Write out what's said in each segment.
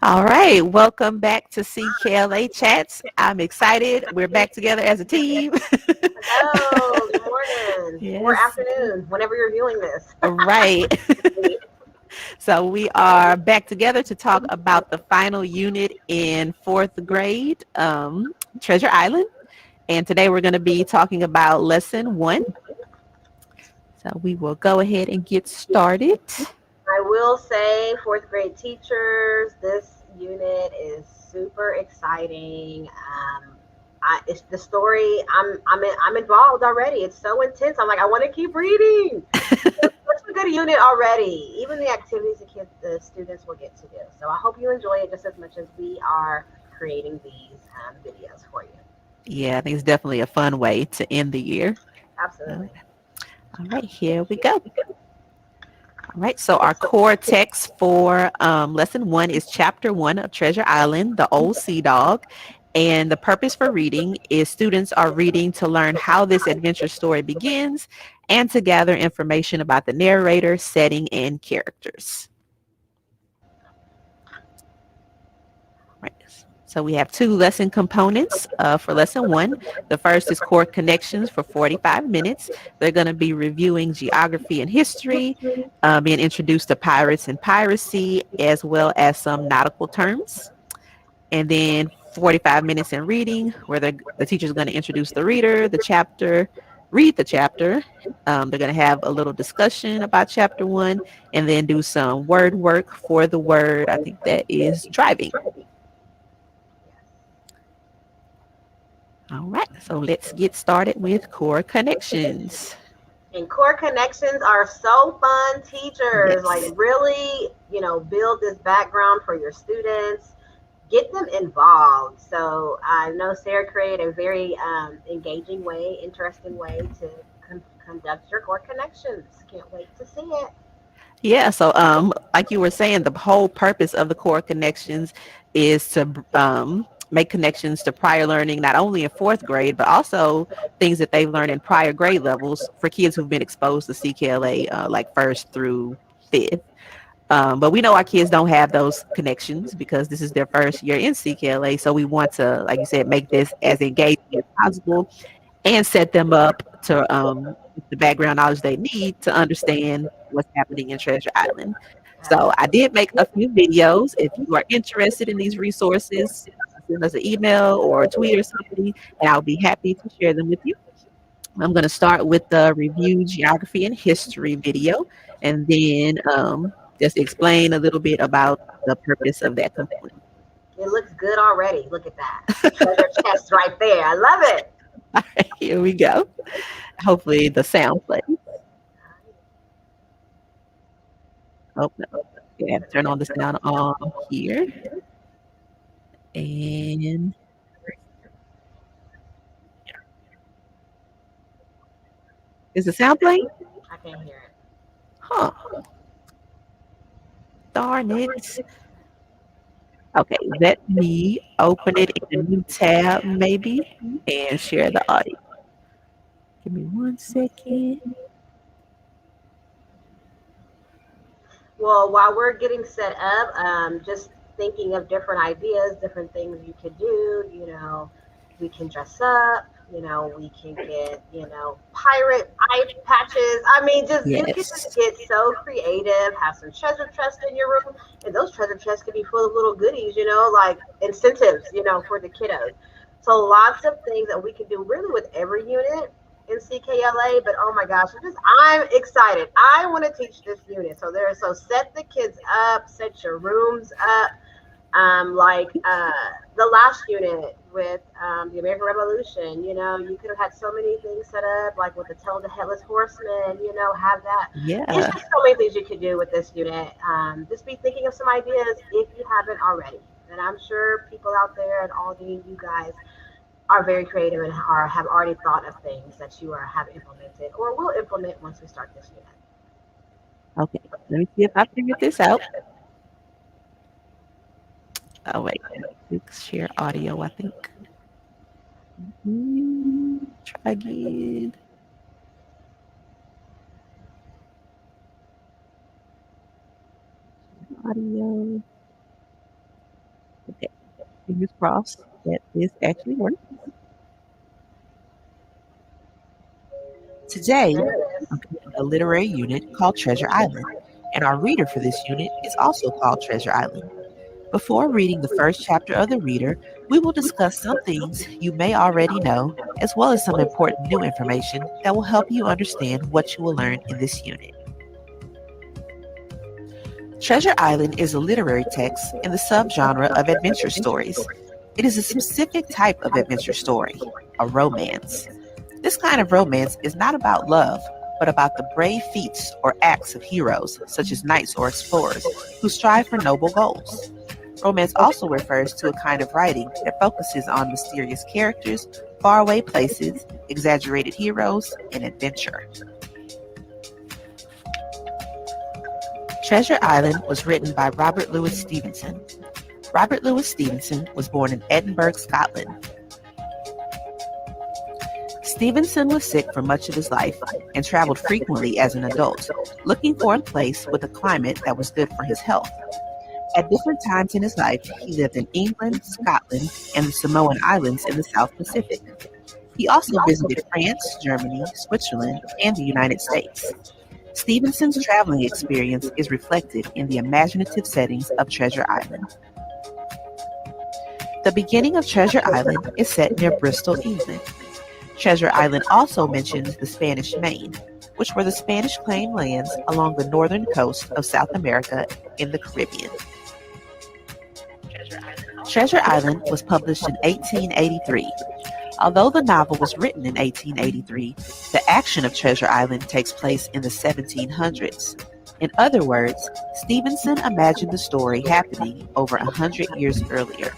All right, welcome back to CKLA Chats. I'm excited. We're back together as a team. Hello, good morning or Yes, afternoon, whenever you're viewing this. right. So we are back together to talk about the final unit in fourth grade, Treasure Island. And today we're going to be talking about lesson 1. So we will go ahead and get started. I will say, fourth grade teachers, this unit is super exciting. It's the story. I'm involved already. It's so intense. I'm like, I want to keep reading. It's such a good unit already. Even the activities the students will get to do. So I hope you enjoy it just as much as we are creating these videos for you. Yeah, I think it's definitely a fun way to end the year. Absolutely. All right, here we go. All right, so our core text for lesson 1 is chapter 1 of Treasure Island, The Old Seadog. And the purpose for reading is students are reading to learn how this adventure story begins and to gather information about the narrator, setting, and characters. Right. So we have 2 lesson components for lesson 1. The first is core connections for 45 minutes. They're going to be reviewing geography and history, being introduced to pirates and piracy, as well as some nautical terms. And then 45 minutes in reading, where the teacher is going to introduce the reader, the chapter, read the chapter. They're going to have a little discussion about chapter 1, and then do some word work for the word. I think that is driving. All right, so let's get started with core connections. And core connections are so fun, teachers. Like, Yes. really, build this background for your students, get them involved. So, I know Sarah created a very engaging way, interesting way to conduct your core connections. Can't wait to see it. Yeah, so like you were saying, the whole purpose of the core connections is to make connections to prior learning, not only in fourth grade, but also things that they've learned in prior grade levels for kids who've been exposed to CKLA like first through fifth. But we know our kids don't have those connections because this is their first year in CKLA. So we want to, like you said, make this as engaging as possible and set them up to the background knowledge they need to understand what's happening in Treasure Island. So I did make a few videos. If you are interested in these resources, send us an email or a tweet or something, and I'll be happy to share them with you. I'm going to start with the review geography and history video, and then just explain a little bit about the purpose of that component. It looks good already. Look at that. The treasure chest right there. I love it. All right, here we go. Hopefully the sound plays. Oh, no. Yeah, turn on the sound on here. And is the sound playing? I can't hear it. Huh, darn it. Okay, let me open it in a new tab maybe and share the audio. Give me 1 second. Well, while we're getting set up, just thinking of different ideas, different things you could do. We can dress up. We can get pirate eye patches. I mean, just you can just Yes. get so creative. Have some treasure chests in your room, and those treasure chests could be full of little goodies. Like incentives. For the kiddos. So lots of things that we can do really with every unit in CKLA, but oh my gosh, I'm excited. I want to teach this unit. So set the kids up, set your rooms up. Like the last unit with the American Revolution, you could have had so many things set up, like with the Tale of the Headless Horseman, have that. It's Yeah. just so many things you could do with this unit. Just be thinking of some ideas if you haven't already. And I'm sure people out there and all you guys are very creative and have already thought of things that have implemented or will implement once we start this unit. Okay. Let me see if I figured this out. Oh wait. Share audio, I think. Try again. Audio. fingers crossed that this actually works. Today, There it I'm is. picking a literary unit called Treasure Island, and our reader for this unit is also called Treasure Island. Before reading the first chapter of the reader, we will discuss some things you may already know, as well as some important new information that will help you understand what you will learn in this unit. Treasure Island is a literary text in the subgenre of adventure stories. It is a specific type of adventure story, a romance. This kind of romance is not about love, but about the brave feats or acts of heroes, such as knights or explorers, who strive for noble goals. Romance also refers to a kind of writing that focuses on mysterious characters, faraway places, exaggerated heroes, and adventure. Treasure Island was written by Robert Louis Stevenson. Robert Louis Stevenson was born in Edinburgh, Scotland. Stevenson was sick for much of his life and traveled frequently as an adult, looking for a place with a climate that was good for his health. At different times in his life, he lived in England, Scotland, and the Samoan Islands in the South Pacific. He also visited France, Germany, Switzerland, and the United States. Stevenson's traveling experience is reflected in the imaginative settings of Treasure Island. The beginning of Treasure Island is set near Bristol, England. Treasure Island also mentions the Spanish Main, which were the Spanish claimed lands along the northern coast of South America in the Caribbean. Treasure Island was published in 1883. Although the novel was written in 1883, the action of Treasure Island takes place in the 1700s. In other words, Stevenson imagined the story happening over 100 years earlier.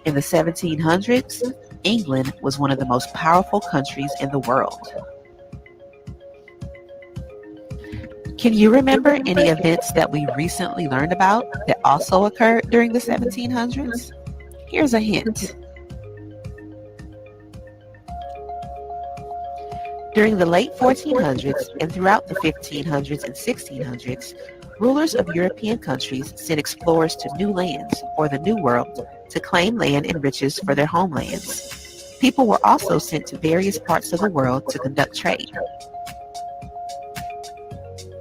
In the 1700s, England was one of the most powerful countries in the world. Can you remember any events that we recently learned about that also occurred during the 1700s? Here's a hint. During the late 1400s and throughout the 1500s and 1600s, rulers of European countries sent explorers to new lands, or the New World, to claim land and riches for their homelands. People were also sent to various parts of the world to conduct trade.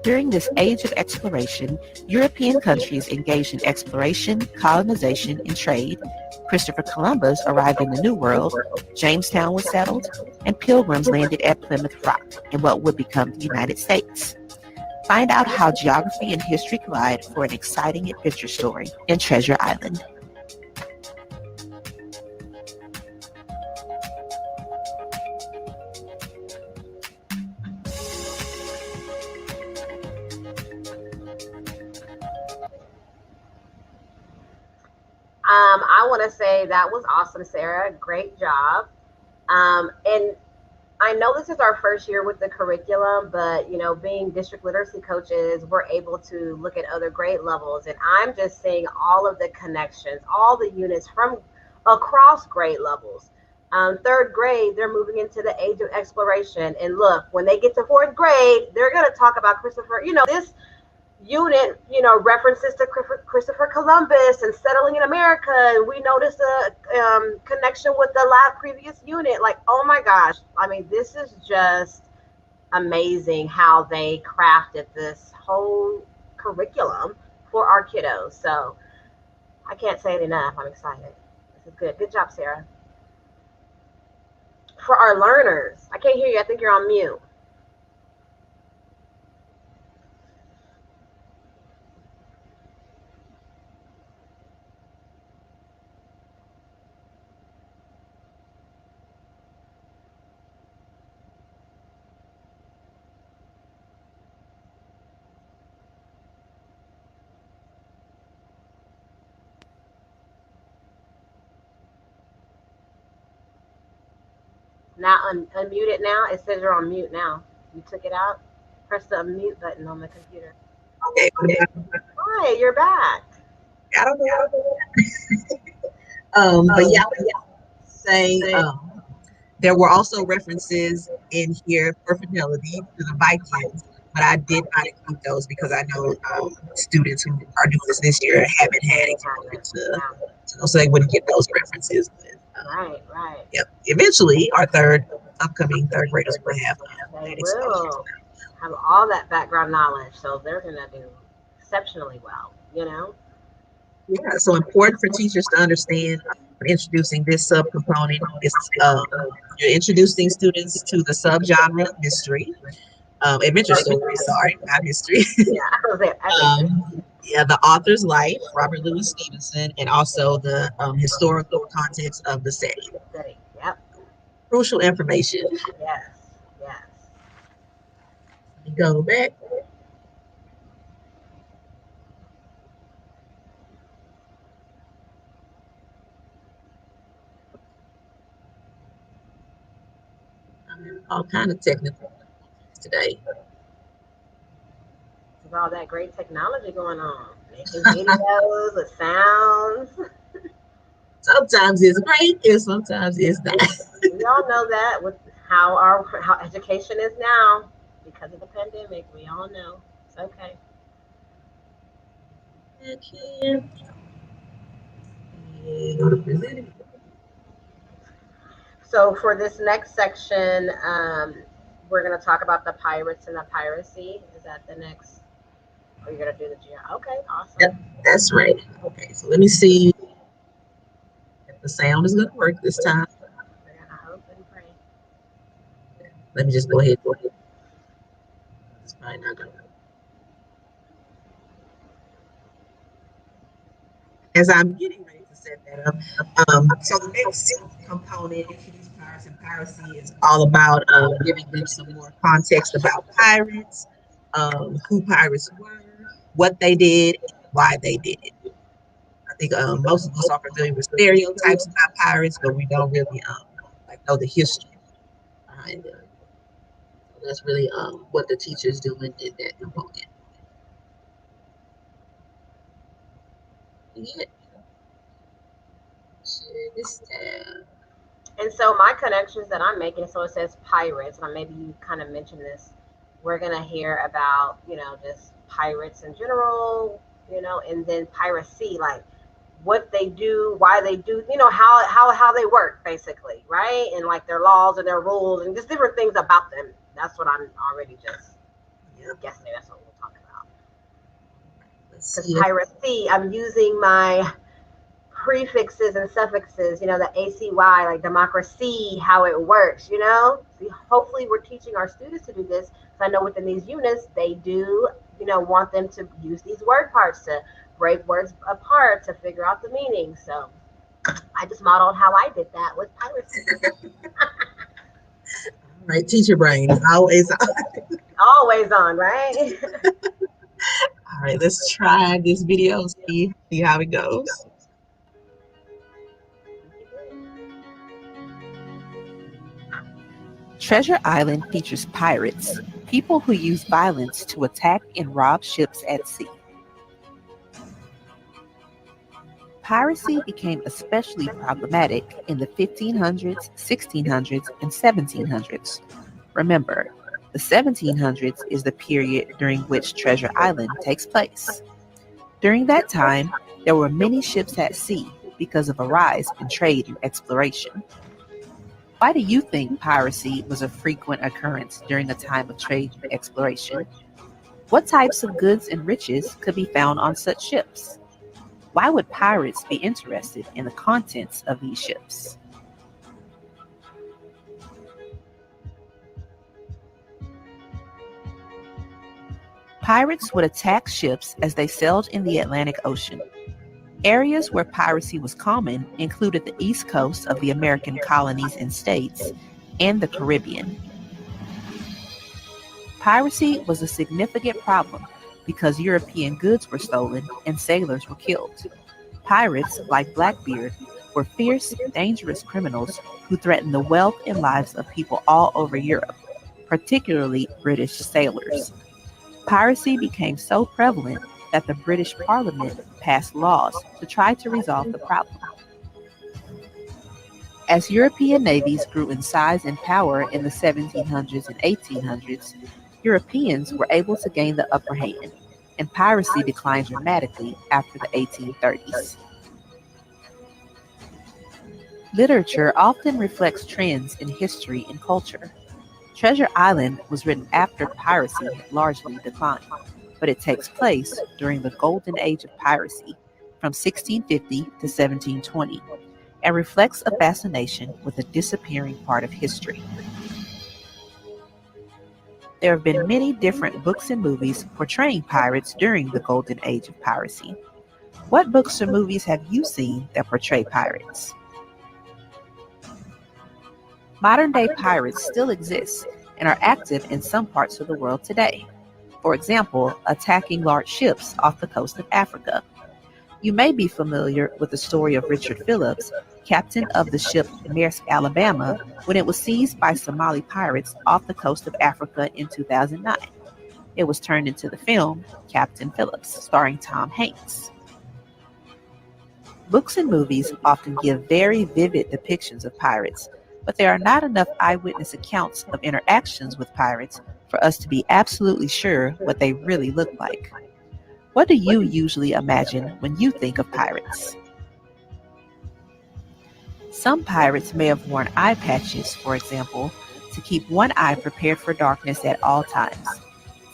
During this age of exploration, European countries engaged in exploration, colonization, and trade. Christopher Columbus arrived in the New World, Jamestown was settled, and pilgrims landed at Plymouth Rock in what would become the United States. Find out how geography and history collide for an exciting adventure story in Treasure Island. I want to say that was awesome, Sarah. Great job. And I know this is our first year with the curriculum, but being district literacy coaches, we're able to look at other grade levels, and I'm just seeing all of the connections, all the units from across grade levels. Third grade, they're moving into the age of exploration, and look, when they get to fourth grade, they're going to talk about Christopher. This unit, references to Christopher Columbus and settling in America. And we noticed a connection with the last previous unit. Like, oh my gosh. I mean, this is just amazing how they crafted this whole curriculum for our kiddos. So I can't say it enough. I'm excited. This is good. Good job, Sarah. For our learners, I can't hear you. I think you're on mute. Now unmute it now. It says you're on mute now. You took it out. Press the unmute button on the computer. Okay, Hi, you're back. I don't know. But yeah, say there were also references in here for fidelity to the Vikings. but I did not include those because I know students who are doing this year haven't had They exposure haven't. to Yeah. those, so they wouldn't get those references. But, Right. Right. yep. Eventually, our upcoming third graders will have They that exposure. will have all that background knowledge, so they're gonna do exceptionally well. You know. Yeah, so important for teachers to understand when introducing this subcomponent is you're introducing students to the subgenre mystery, adventure story, sorry, not mystery. Yeah. I was there. Adventure. Yeah, the author's life, Robert Louis Stevenson, and also the historical context of the setting. City. Yep. Crucial information. Yes. Yes. Let me go back. All kind of technical today. There's all that great technology going on, making videos with sounds. Sometimes it's great and sometimes it's not. We all know that with how education is now because of the pandemic. We all know it's okay. Okay. Go to presenting. So for this next section, we're going to talk about the pirates and the piracy. Is that the next? Or you're going to do the geo? Okay, awesome. Yep, that's right. Okay, so let me see if the sound is going to work this time. We're going to hope and pray. Let me just go ahead. It's probably not going to. As I'm getting ready to set that up, so the next component, introduce pirates and piracy, is all about giving them some more context about pirates, who pirates were, what they did, why they did it. I think most of us are familiar with stereotypes about pirates, but we don't really like know the history behind them. So that's really what the teachers do in that component. Yeah, share this tab. And so my connections that I'm making, so it says pirates, and maybe you kind of mentioned this. We're gonna hear about, just pirates in general, and then piracy, like what they do, why they do, how they work, basically, right? And like their laws and their rules and just different things about them. That's what I'm already just guessing. That's what we'll talk about. Let's Because see if piracy, I'm using my prefixes and suffixes, the ACY, like democracy, how it works, See, hopefully we're teaching our students to do this. Because I know within these units, they do, want them to use these word parts to break words apart to figure out the meaning. So I just modeled how I did that with piracy. right, teacher brain is always on. Always on, right? All right, let's try this video, see how it goes. Treasure Island features pirates, people who use violence to attack and rob ships at sea. Piracy became especially problematic in the 1500s, 1600s, and 1700s. Remember, the 1700s is the period during which Treasure Island takes place. During that time, there were many ships at sea because of a rise in trade and exploration. Why do you think piracy was a frequent occurrence during a time of trade and exploration? What types of goods and riches could be found on such ships? Why would pirates be interested in the contents of these ships? Pirates would attack ships as they sailed in the Atlantic Ocean. Areas where piracy was common included the east coast of the American colonies and states and the Caribbean. Piracy was a significant problem because European goods were stolen and sailors were killed. Pirates, like Blackbeard, were fierce, dangerous criminals who threatened the wealth and lives of people all over Europe, particularly British sailors. Piracy became so prevalent that the British Parliament passed laws to try to resolve the problem. As European navies grew in size and power in the 1700s and 1800s, Europeans were able to gain the upper hand, and piracy declined dramatically after the 1830s. Literature often reflects trends in history and culture. Treasure Island was written after piracy had largely declined, but it takes place during the golden age of piracy from 1650 to 1720 and reflects a fascination with a disappearing part of history. There have been many different books and movies portraying pirates during the golden age of piracy. What books or movies have you seen that portray pirates? Modern day pirates still exist and are active in some parts of the world today. For example, attacking large ships off the coast of Africa. You may be familiar with the story of Richard Phillips, captain of the ship Maersk Alabama, when it was seized by Somali pirates off the coast of Africa in 2009. It was turned into the film Captain Phillips, starring Tom Hanks. Books and movies often give very vivid depictions of pirates, but there are not enough eyewitness accounts of interactions with pirates for us to be absolutely sure what they really look like. What do you usually imagine when you think of pirates? Some pirates may have worn eye patches, for example, to keep one eye prepared for darkness at all times.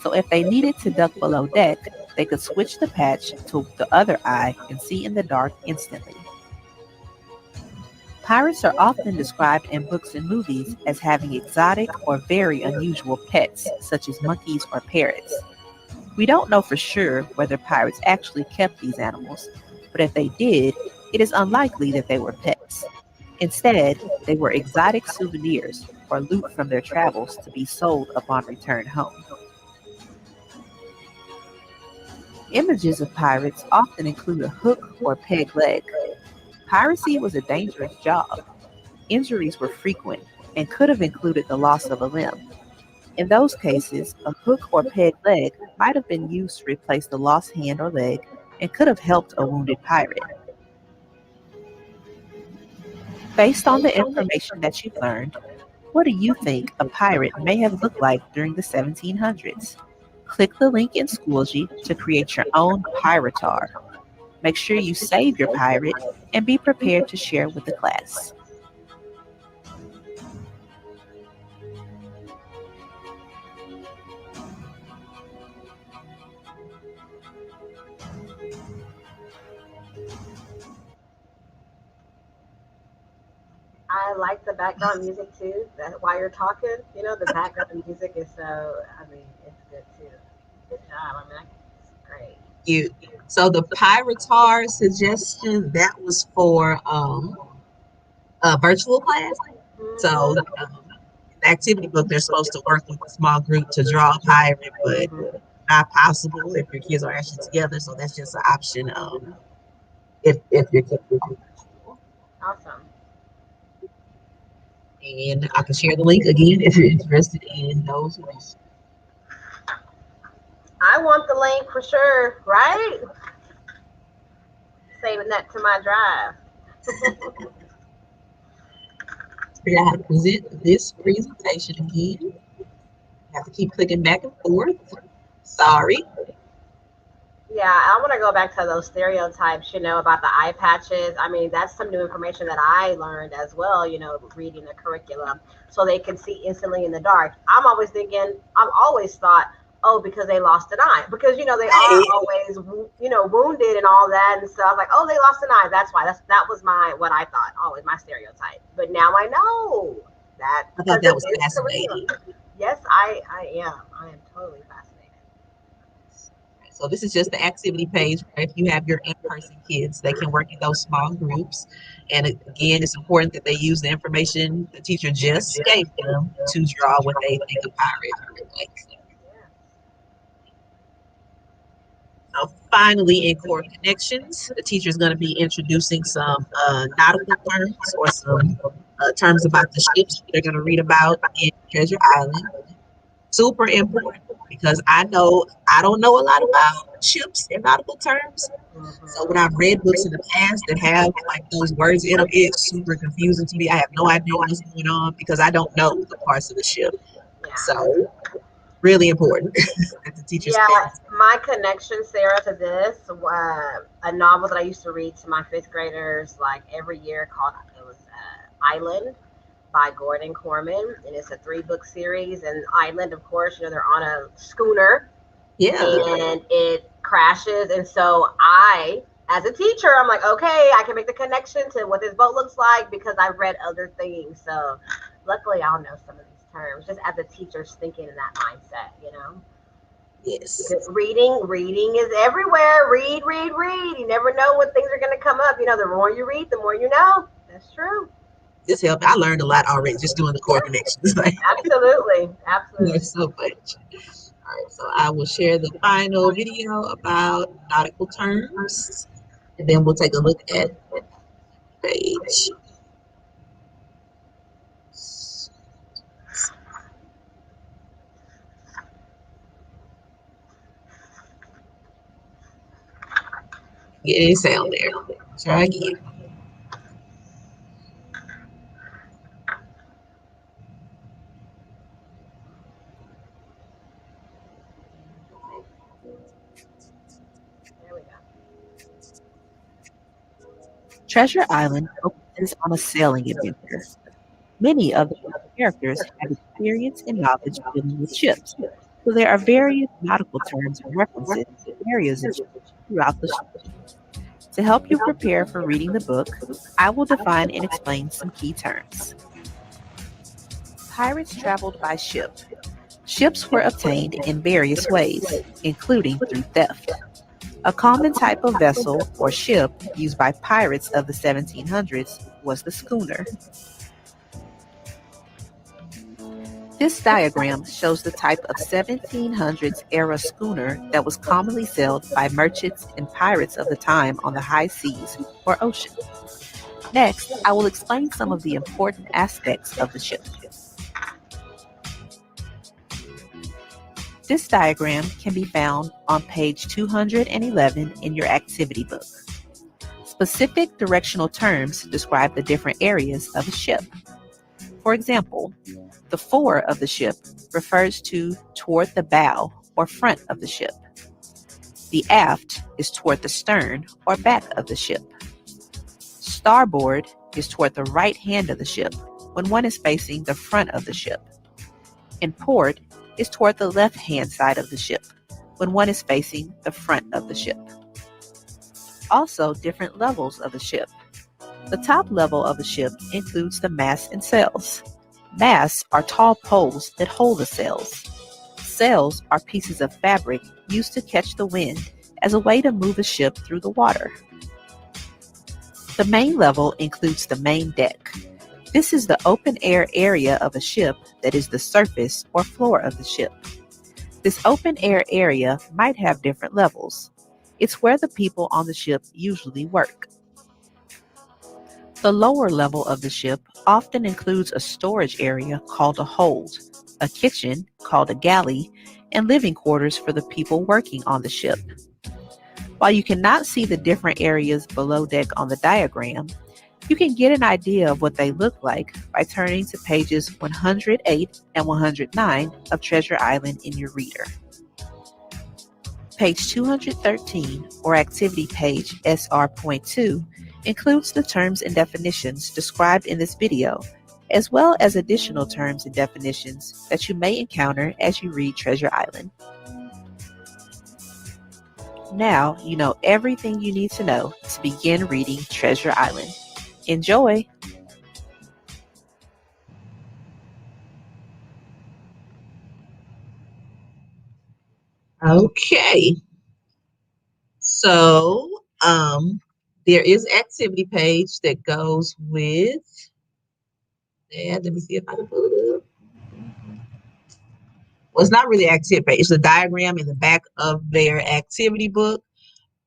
So if they needed to duck below deck, they could switch the patch to the other eye and see in the dark instantly. Pirates are often described in books and movies as having exotic or very unusual pets, such as monkeys or parrots. We don't know for sure whether pirates actually kept these animals, but if they did, it is unlikely that they were pets. Instead, they were exotic souvenirs or loot from their travels to be sold upon return home. Images of pirates often include a hook or peg leg. Piracy was a dangerous job. Injuries were frequent and could have included the loss of a limb. In those cases, a hook or peg leg might have been used to replace the lost hand or leg and could have helped a wounded pirate. Based on the information that you've learned, what do you think a pirate may have looked like during the 1700s? Click the link in Schoology to create your own piratar. Make sure you save your pirate and be prepared to share with the class. I like the background music too. That while you're talking, the background music is so. I mean, it's good too. Good job. I mean, it's great. You. So the Piratar suggestion that was for a virtual class. So Mhm. the activity book, they're supposed to work with a small group to draw a pirate, but Mhm. not possible if your kids are actually together. So that's just an option. If your kids are virtual. Awesome. And I can share the link again if you're interested in those resources. I want the link for sure. Right? Saving that to my drive. Figure out how to present this presentation again. You have to keep clicking back and forth. Sorry. Yeah, I want to go back to those stereotypes, about the eye patches. I mean, that's some new information that I learned as well, reading the curriculum so they can see instantly in the dark. I've always thought, oh, because they lost an eye. Because, they are Hey, always, wounded and all that and stuff. Like, oh, they lost an eye. That's why. That was what I thought, always my stereotype. But now I know that I because thought that it was is curriculum. fascinating. Yes, I am. I am totally fascinated. So this is just the activity page where if you have your in-person kids, they can work in those small groups. And again, it's important that they use the information the teacher just gave them to draw what they think a pirate look like. Yeah. So finally, in core connections, the teacher is going to be introducing some nautical terms or some terms about the ships that they're going to read about in Treasure Island. Super important because I don't know a lot about ships and nautical terms. So when Hmm. I've read books in the past that have like those words in them, it's super confusing to me. I have no idea what's going on because I don't know the parts of the ship. Yeah. So Really important that the teachers Yeah, pay. my connection, Sarah, to this, a novel that I used to read to my fifth graders like every year called it was Island by Gordon Corman, and it's a three-book series. And Island, of course, they're on a schooner Yeah. and it crashes. And so I, as a teacher, I'm like, okay, I can make the connection to what this boat looks like because I've read other things. So luckily, I'll know some of these terms just as a teacher's thinking in that mindset. Yes. Because reading is everywhere. Read, read, read. You never know when things are going to come up. The more you read, the more you know. That's true. This helped. I learned a lot already just doing the core connections. Like, Absolutely. Absolutely. there's so much. All right, so I will share the final video about nautical terms, and then we'll take a look at page. Get any sound there. Try again. There we go. Treasure Island focuses on a sailing adventure. Many of the book's characters have experience and knowledge dealing with ships, so there are various nautical terms and references to areas of ships throughout the story. To help you prepare for reading the book, I will define and explain some key terms. Pirates traveled by ship. Ships were obtained in various ways, including through theft. A common type of vessel or ship used by pirates of the 1700s was the schooner. This diagram shows the type of 1700s era schooner that was commonly sailed by merchants and pirates of the time on the high seas or ocean. Next, I will explain some of the important aspects of the ship. This diagram can be found on page 211 in your activity book. Specific directional terms describe the different areas of a ship. For example, the fore of the ship refers to toward the bow or front of the ship. The aft is toward the stern or back of the ship. Starboard is toward the right hand of the ship when one is facing the front of the ship. And port is toward the left hand side of the ship when one is facing the front of the ship. Also, different levels of the ship. The top level of the ship includes the mast and sails. Masts are tall poles that hold the sails. Sails are pieces of fabric used to catch the wind as a way to move a ship through the water. The main level includes the main deck. This is the open air area of a ship that is the surface or floor of the ship. This open air area might have different levels. It's where the people on the ship usually work. The lower level of the ship often includes a storage area called a hold, a kitchen called a galley, and living quarters for the people working on the ship. While you cannot see the different areas below deck on the diagram, you can get an idea of what they look like by turning to pages 108 and 109 of Treasure Island in your reader. Page 213, or activity page SR.2, includes the terms and definitions described in this video, as well as additional terms and definitions that you may encounter as you read Treasure Island. Now you know everything you need to know to begin reading Treasure Island. Enjoy! Okay. So, there is activity page that goes with that. Let me see if I can pull it up. Well, it's not really activity page. It's a diagram in the back of their activity book.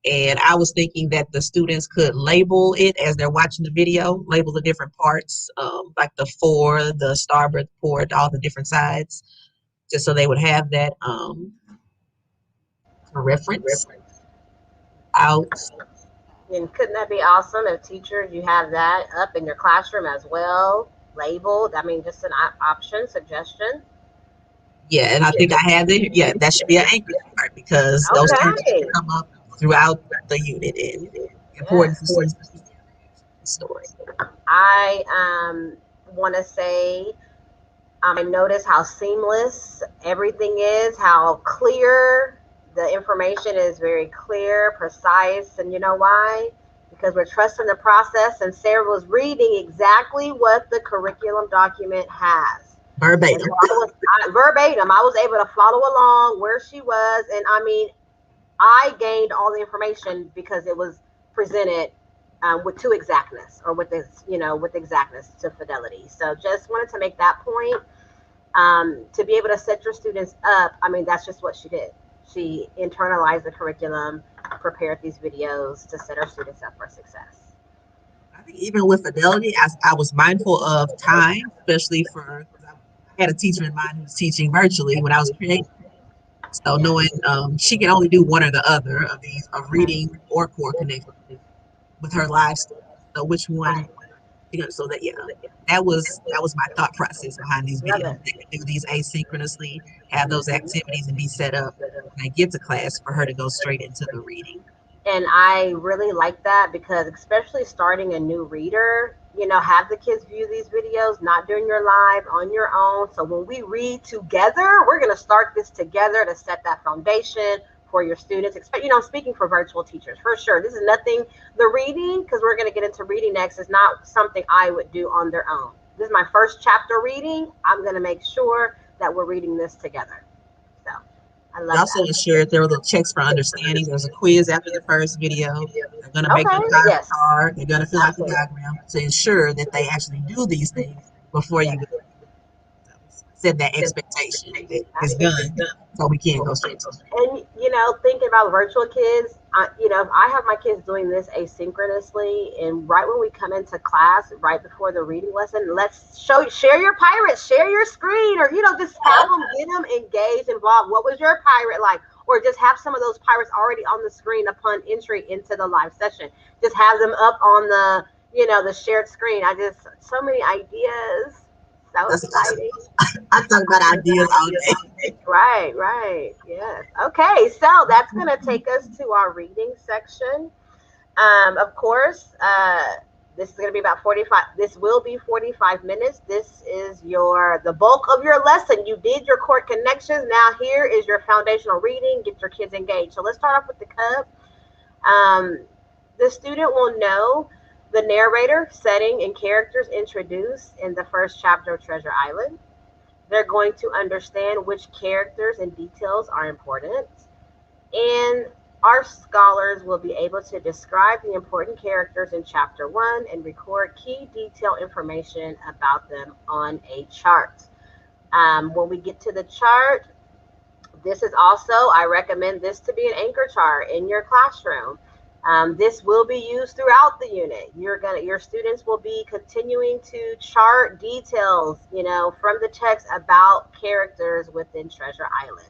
And I was thinking that the students could label it as they're watching the video, label the different parts, like the fore, the starboard port, all the different sides, just so they would have that for reference out. And couldn't that be awesome if teachers, you have that up in your classroom as well, labeled? I mean, just an option, suggestion. Yeah, and I think I have it. Yeah, that should be an anchor chart because those things need to Okay. come up throughout the unit and important to Yes. see the story. I want to say I notice how seamless everything is, how clear the information is, very clear, precise, and you know why? Because we're trusting the process, and Sarah was reading exactly what the curriculum document has. And so Verbatim. verbatim, I was able to follow along where she was, and I mean, I gained all the information because it was presented with to exactness, or with this, with exactness to fidelity. So just wanted to make that point. To be able to set your students up, I mean, that's just what she did. She internalized the curriculum, prepared these videos to set our students up for success. I think even with fidelity, I was mindful of time, especially for because I had a teacher in mind who was teaching virtually when I was creating. So Yeah. knowing she can only do one or the other of these, of Okay. reading or core connection with her live students. So which one? Right. So that, yeah, that was my thought process behind these Love videos. it. They could do these asynchronously, have those Mhm. activities, and be set up when I get to class for her to go straight into the reading. And I really like that because, especially starting a new reader, have the kids view these videos, not during your live, on your own. So when we read together, we're going to start this together to set that foundation for your students. Speaking for virtual teachers, for sure. This is nothing, the reading, because we're going to get into reading next, is not something I would do on their own. This is my first chapter reading. I'm going to make sure that we're reading this together. So I We love also that. ensured there were little checks for understanding. There's a quiz after the first video. They're going to make Okay. their time Yes. card. They're going to fill out the Absolutely. diagram to ensure that they actually do these things before Yes. you set that expectation that it's Absolutely. done, so we can go straight to it. And thinking about virtual kids, if I have my kids doing this asynchronously, and right when we come into class, right before the reading lesson, let's share your pirates, share your screen, or just have them, get them engaged, involved. What was your pirate like? Or just have some of those pirates already on the screen upon entry into the live session. Just have them up on the shared screen. So many ideas. So That's awesome. exciting. I talk about ideas all day. Right, right. Yes. Okay, so that's going to take us to our reading section. Of course, this is going to be about 45. This will be 45 minutes. This is the bulk of your lesson. You did your core connections. Now here is your foundational reading. Get your kids engaged. So let's start off with the cub. Um, the student will know the narrator, setting, and characters introduced in the first chapter of Treasure Island. They're going to understand which characters and details are important. And our scholars will be able to describe the important characters in chapter 1 and record key detail information about them on a chart. When we get to the chart, this is also, I recommend this to be an anchor chart in your classroom. This will be used throughout the unit. Your students will be continuing to chart details, from the text about characters within Treasure Island.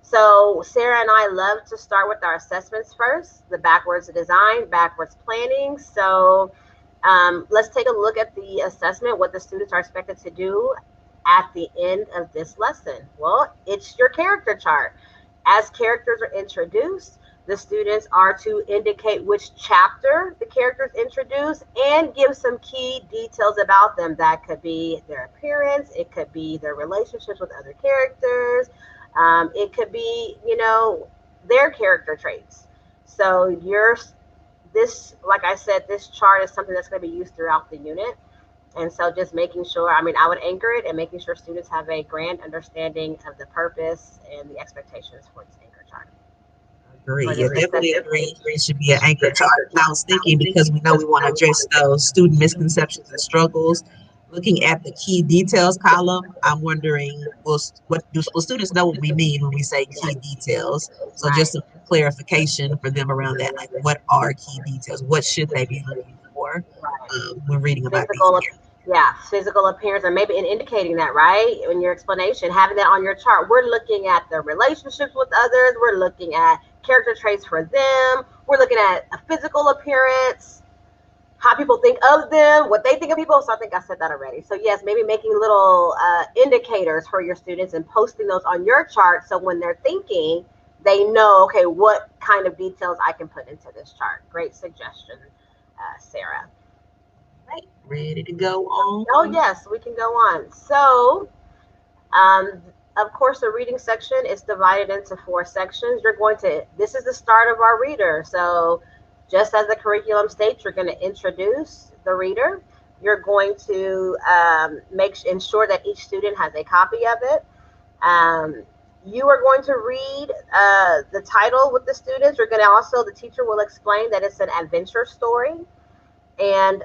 So Sarah and I love to start with our assessments first, the backwards design, backwards planning. So let's take a look at the assessment, what the students are expected to do at the end of this lesson. Well, it's your character chart. As characters are introduced, the students are to indicate which chapter the characters introduced and give some key details about them. That could be their appearance, it could be their relationships with other characters, it could be, their character traits. So like I said, this chart is something that's going to be used throughout the unit. And so just making sure, I would anchor it and making sure students have a grand understanding of the purpose and the expectations for this anchor chart. Agree. For Yeah, this definitely assessment. agree. It should be an anchor chart. And I was thinking because we know we want to address those student misconceptions and struggles. Looking at the key details column, I'm wondering, will students know what we mean when we say key details? So just Right. some clarification for them around that. Like, what are key details? What should they be looking for Right. when reading about these Physical, yeah, physical appearance, or maybe in indicating that, right? In your explanation, having that on your chart. We're looking at the relationships with others. We're looking at character traits for them. We're looking at a physical appearance. how people think of them, what they think of people. So I think I said that already. So yes, maybe making little indicators for your students and posting those on your chart. So when they're thinking, they know, okay, what kind of details I can put into this chart. Great suggestion, Sarah. Right, ready to go on. Oh yes, we can go on. So um, of course, the reading section is divided into 4 sections. This is the start of our reader. So just as the curriculum states, you're going to introduce the reader. You're going to ensure that each student has a copy of it. Um, you are going to read the title with the students. The teacher will explain that it's an adventure story and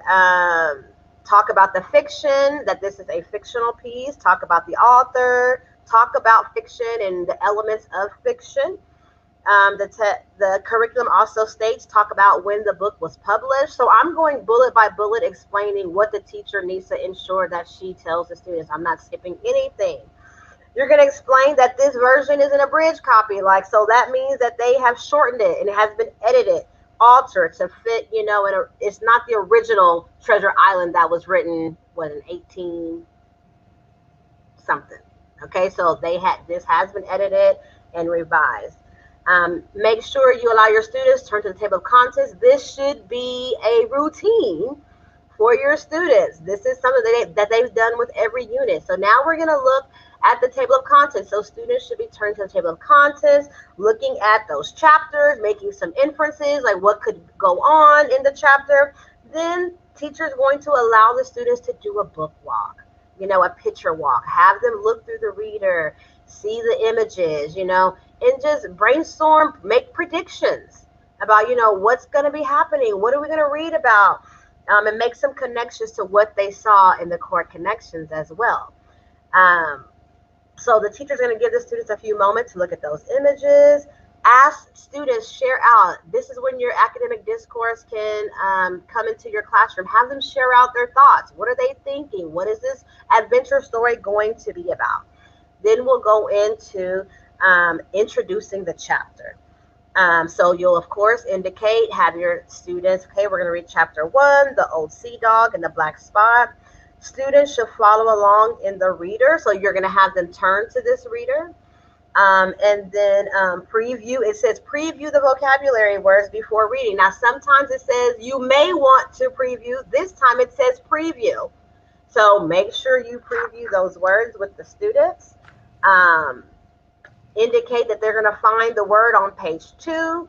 talk about the fiction, that this is a fictional piece, talk about the author, talk about fiction and the elements of fiction. The curriculum also states talk about when the book was published. So I'm going bullet by bullet explaining what the teacher needs to ensure that she tells the students. I'm not skipping anything. You're going to explain that this version is an abridged copy. So that means that they have shortened it and it has been edited, altered to fit, and it's not the original Treasure Island that was written, in 18 something. Okay, so this has been edited and revised. Make sure you allow your students to turn to the table of contents. This should be a routine for your students. This is something that they've done with every unit. So now we're going to look at the table of contents. So students should be turning to the table of contents, looking at those chapters, making some inferences, like what could go on in the chapter. Then teacher's going to allow the students to do a book walk, a picture walk, have them look through the reader, see the images, and just brainstorm, make predictions about, what's going to be happening. What are we going to read about? And make some connections to what they saw in the core connections as well. So the teacher's going to give the students a few moments to look at those images. Ask students, share out. This is when your academic discourse can come into your classroom. Have them share out their thoughts. What are they thinking? What is this adventure story going to be about? Then we'll go into introducing the chapter. So you'll, of course, have your students, okay, we're going to read chapter 1, the old Seadog and the black spot. Students should follow along in the reader. So you're going to have them turn to this reader. And then preview. It says preview the vocabulary words before reading. Now, sometimes it says you may want to preview. This time it says preview. So make sure you preview those words with the students. Indicate that they're going to find the word on page 2.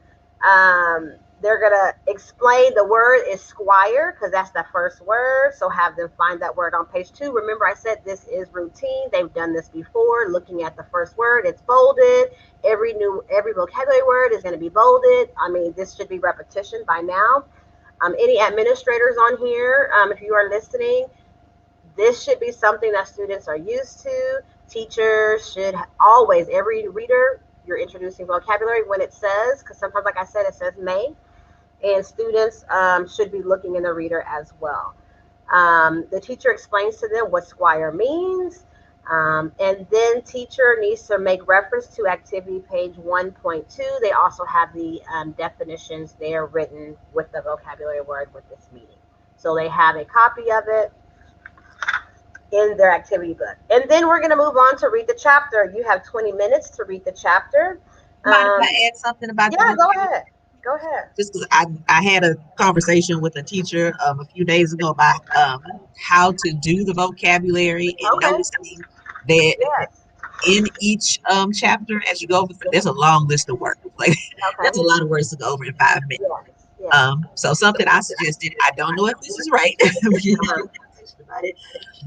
They're going to explain the word is squire because that's the first word. So have them find that word on page 2. Remember, I said this is routine. They've done this before. Looking at the first word, it's bolded. Every vocabulary word is going to be bolded. I mean, this should be repetition by now. Any administrators on here, if you are listening, this should be something that students are used to. Teachers should always, every reader, you're introducing vocabulary when it says, because sometimes, like I said, it says may, and students should be looking in the reader as well. The teacher explains to them what squire means, and then teacher needs to make reference to activity page 1.2. They also have the definitions there written with the vocabulary word with this meaning. So they have a copy of it in their activity book. And then we're going to move on to read the chapter. You have 20 minutes to read the chapter. Mind if I add something about yeah, go ahead. Go ahead. Just because I had a conversation with a teacher a few days ago about how to do the vocabulary and Okay. noticing that Yes. in each chapter as you go over, there's a long list of words. Like Okay. that's a lot of words to go over in 5 minutes. Yes. Yes. So something I suggested, I don't know if this is right, we can have a conversation about it,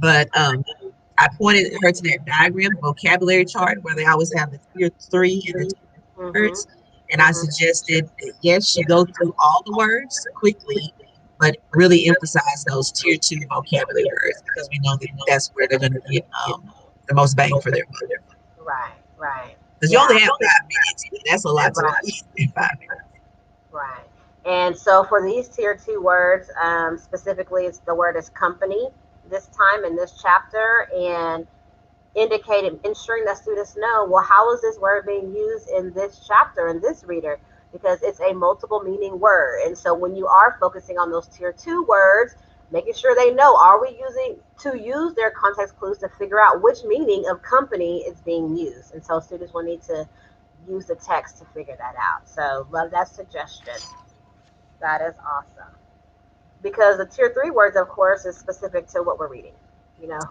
but I pointed her to that diagram, vocabulary chart, where they always have the tier 3 and the tier words. And I suggested that, yes, she go through all the words quickly, but really emphasize those tier 2 vocabulary words because we know that that's where they're going to get the most bang for their buck. Right. Because you only have 5 minutes. That's a lot to read in 5 minutes. Right. And so for these tier 2 words, specifically, the word is company this time in this chapter, and ensuring that students know, well, how is this word being used in this chapter, in this reader? because it's a multiple meaning word. And so when you are focusing on those tier 2 words, making sure they know, are we using to use their context clues to figure out which meaning of company is being used. And so students will need to use the text to figure that out. So love that suggestion. That is awesome. Because the tier 3 words, of course, is specific to what we're reading.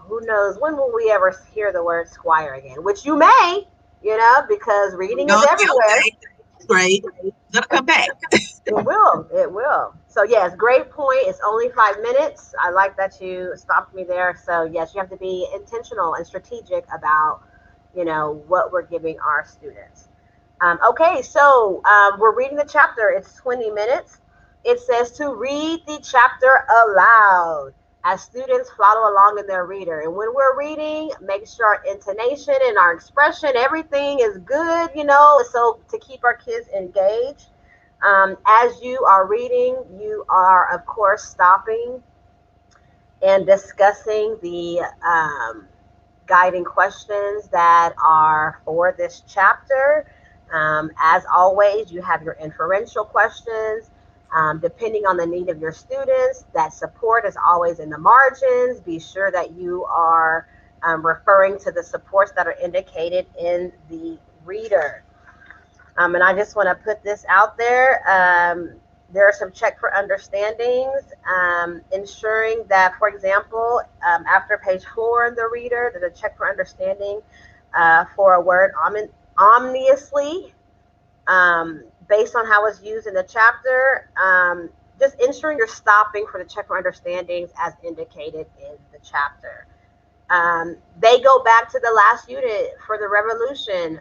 Who knows when will we ever hear the word squire again, which you may, because reading is No, yeah, everywhere. okay. Great. Gonna come back. It will. It will. So yes, great point. It's only 5 minutes. I like that you stopped me there. So yes, you have to be intentional and strategic about, what we're giving our students. Okay, so we're reading the chapter. It's 20 minutes. It says to read the chapter aloud as students follow along in their reader. And when we're reading, make sure our intonation and our expression, everything is good, so to keep our kids engaged. As you are reading, you are, of course, stopping and discussing the guiding questions that are for this chapter. As always, you have your inferential questions. Depending on the need of your students, that support is always in the margins. Be sure that you are referring to the supports that are indicated in the reader. And I just want to put this out there. There are some check for understandings, ensuring that, for example, after page 4 in the reader, there's a check for understanding for a word ominously, based on how it's used in the chapter. Just ensuring you're stopping for the check for understandings as indicated in the chapter. They go back to the last unit for the revolution,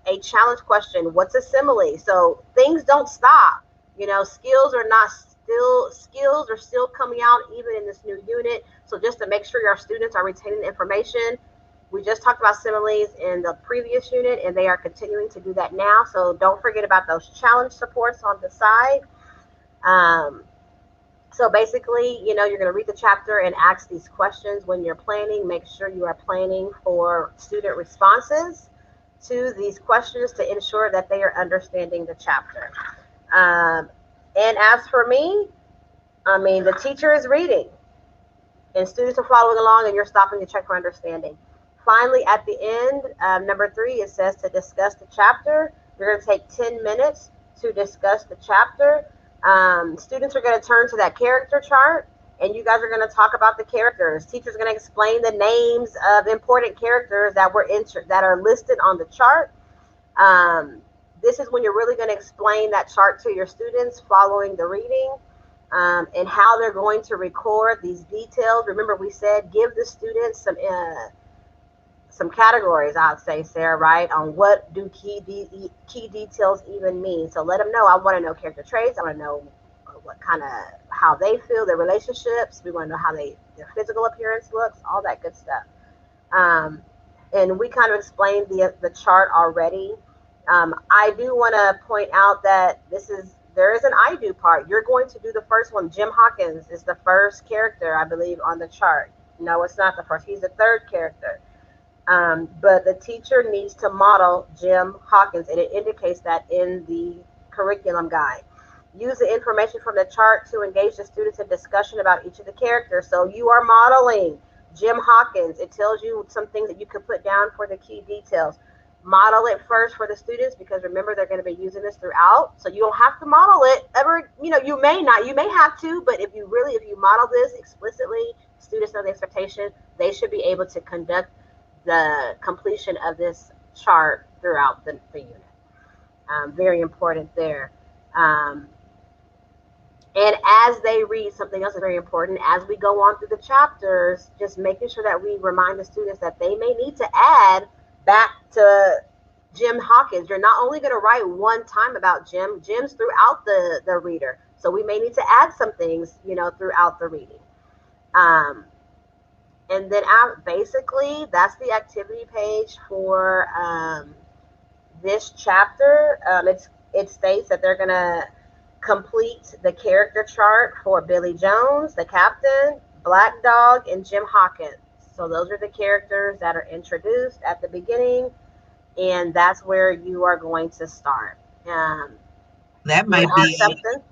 a challenge question. What's a simile? So things don't stop. Skills are still coming out even in this new unit. So just to make sure your students are retaining the information, we just talked about similes in the previous unit, and they are continuing to do that now. So don't forget about those challenge supports on the side. So basically, you're going to read the chapter and ask these questions when you're planning. Make sure you are planning for student responses to these questions to ensure that they are understanding the chapter. And as for me, the teacher is reading and students are following along and you're stopping to check for understanding. Finally, at the end, number 3, it says to discuss the chapter. You're going to take 10 minutes to discuss the chapter. Students are going to turn to that character chart and you guys are going to talk about the characters. Teachers are going to explain the names of important characters that are listed on the chart. This is when you're really going to explain that chart to your students following the reading, and how they're going to record these details. Remember, we said give the students some categories, I'd say, Sarah, right, on what do key details even mean. So let them know, I want to know character traits. I want to know how they feel, their relationships. We want to know how their physical appearance looks, all that good stuff. And we kind of explained the chart already. I do want to point out that there is an I do part. You're going to do the first one. Jim Hawkins is the first character, I believe, on the chart. No, it's not the first. He's the third character. But the teacher needs to model Jim Hawkins, and it indicates that in the curriculum guide. Use the information from the chart to engage the students in discussion about each of the characters. So you are modeling Jim Hawkins. It tells you some things that you could put down for the key details. Model it first for the students, because remember, they're going to be using this throughout. So you don't have to model it ever. You may not. You may have to, but if you model this explicitly, students know the expectation. They should be able to conduct the completion of this chart throughout the unit. Very important there. And as they read, something else is very important. As we go on through the chapters, just making sure that we remind the students that they may need to add back to Jim Hawkins. You're not only going to write one time about Jim's throughout the reader. So we may need to add some things, throughout the reading. And then basically, that's the activity page for this chapter. It states that they're going to complete the character chart for Billy Jones, the captain, Black Dog, and Jim Hawkins. So those are the characters that are introduced at the beginning, and that's where you are going to start. That You want might to add be, something?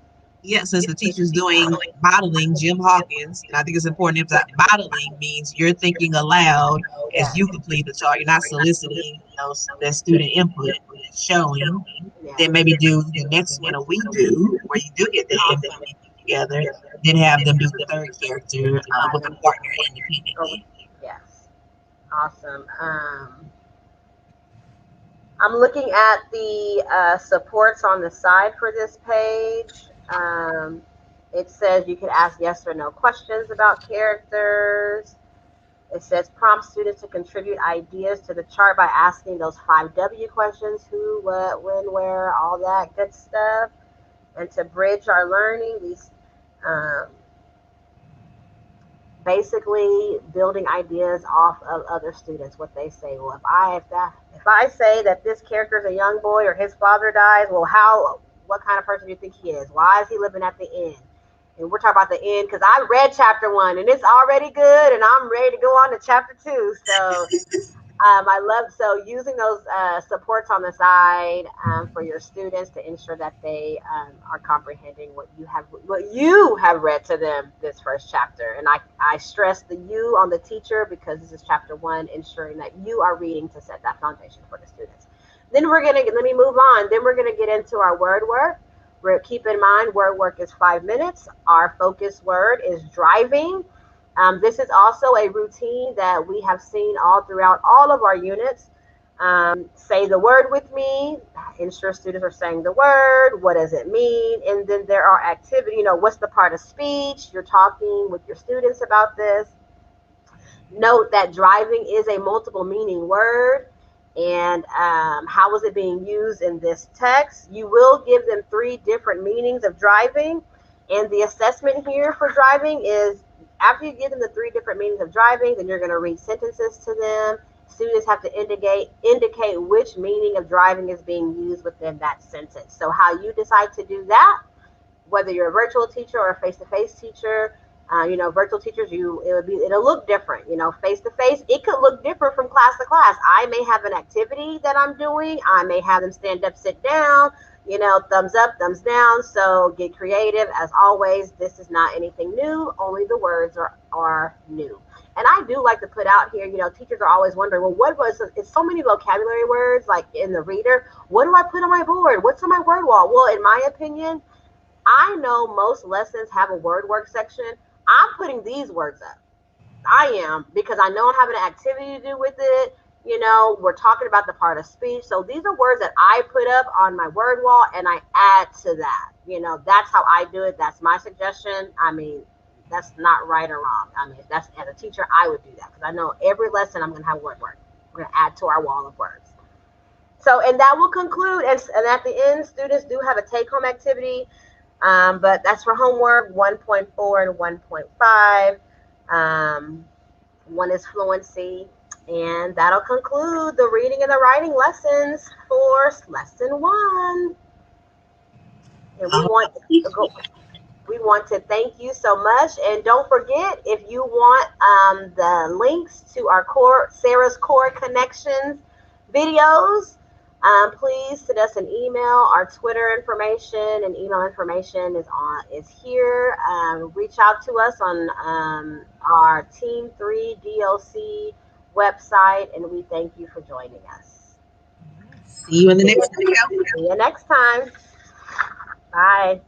yeah, since the teacher's doing modeling, Jim Hawkins, and I think it's important to emphasize modeling means you're thinking aloud as you Yes. complete the chart. You're not soliciting that student input, showing. Then Yes. maybe do the next one, a we do, where you do get that input Awesome. together. Then have them do the third character with a Driving. partner Or with, independently. yes. Awesome. I'm looking at the supports on the side for this page. It says you can ask yes or no questions about characters. It says prompt students to contribute ideas to the chart by asking those 5W questions: who, what, when, where, all that good stuff. And to bridge our learning, these um, basically building ideas off of other students, what they say. Well, if I say that this character is a young boy or his father dies, well, what kind of person do you think he is? Why is he living at the inn? And we're talking about the end because I read chapter one and it's already good, and I'm ready to go on to chapter two. So I love so using those supports on the side for your students to ensure that they are comprehending what you have read to them this first chapter. And I stress the you on the teacher because this is chapter one, ensuring that you are reading to set that foundation for the students. Then let me move on. Then we're gonna get into our word work. Keep in mind, word work is 5 minutes. Our focus word is driving. This is also a routine that we have seen all throughout all of our units. Say the word with me, ensure students are saying the word, what does it mean? And then there are activities, what's the part of speech? You're talking with your students about this. Note that driving is a multiple meaning word. And how is it being used in this text? You will give them 3 different meanings of driving. And the assessment here for driving is after you give them the 3 different meanings of driving, then you're going to read sentences to them. Students have to indicate which meaning of driving is being used within that sentence. So how you decide to do that, whether you're a virtual teacher or a face-to-face teacher, virtual teachers, it'll look different. Face to face, it could look different from class to class. I may have an activity that I'm doing. I may have them stand up, sit down. Thumbs up, thumbs down. So get creative. As always, this is not anything new. Only the words are new. And I do like to put out here, teachers are always wondering, well, it's so many vocabulary words like in the reader. What do I put on my board? What's on my word wall? Well, in my opinion, I know most lessons have a word work section. I'm putting these words up. I am, because I know I have an activity to do with it. We're talking about the part of speech. So these are words that I put up on my word wall and I add to that. That's how I do it. That's my suggestion. I mean, that's not right or wrong. I mean, if that's as a teacher, I would do that because I know every lesson I'm going to have word work. We're going to add to our wall of words. So, and that will conclude. And at the end, students do have a take home activity. But that's for homework 1.4 and 1.5. One is fluency. And that'll conclude the reading and the writing lessons for lesson one. And we want to thank you so much. And don't forget, if you want the links to our Sarah's Core Connections videos, please send us an email. Our Twitter information and email information is here. Reach out to us on our Team 3 DLC website, and we thank you for joining us. See you in the next video. See you next time. Bye.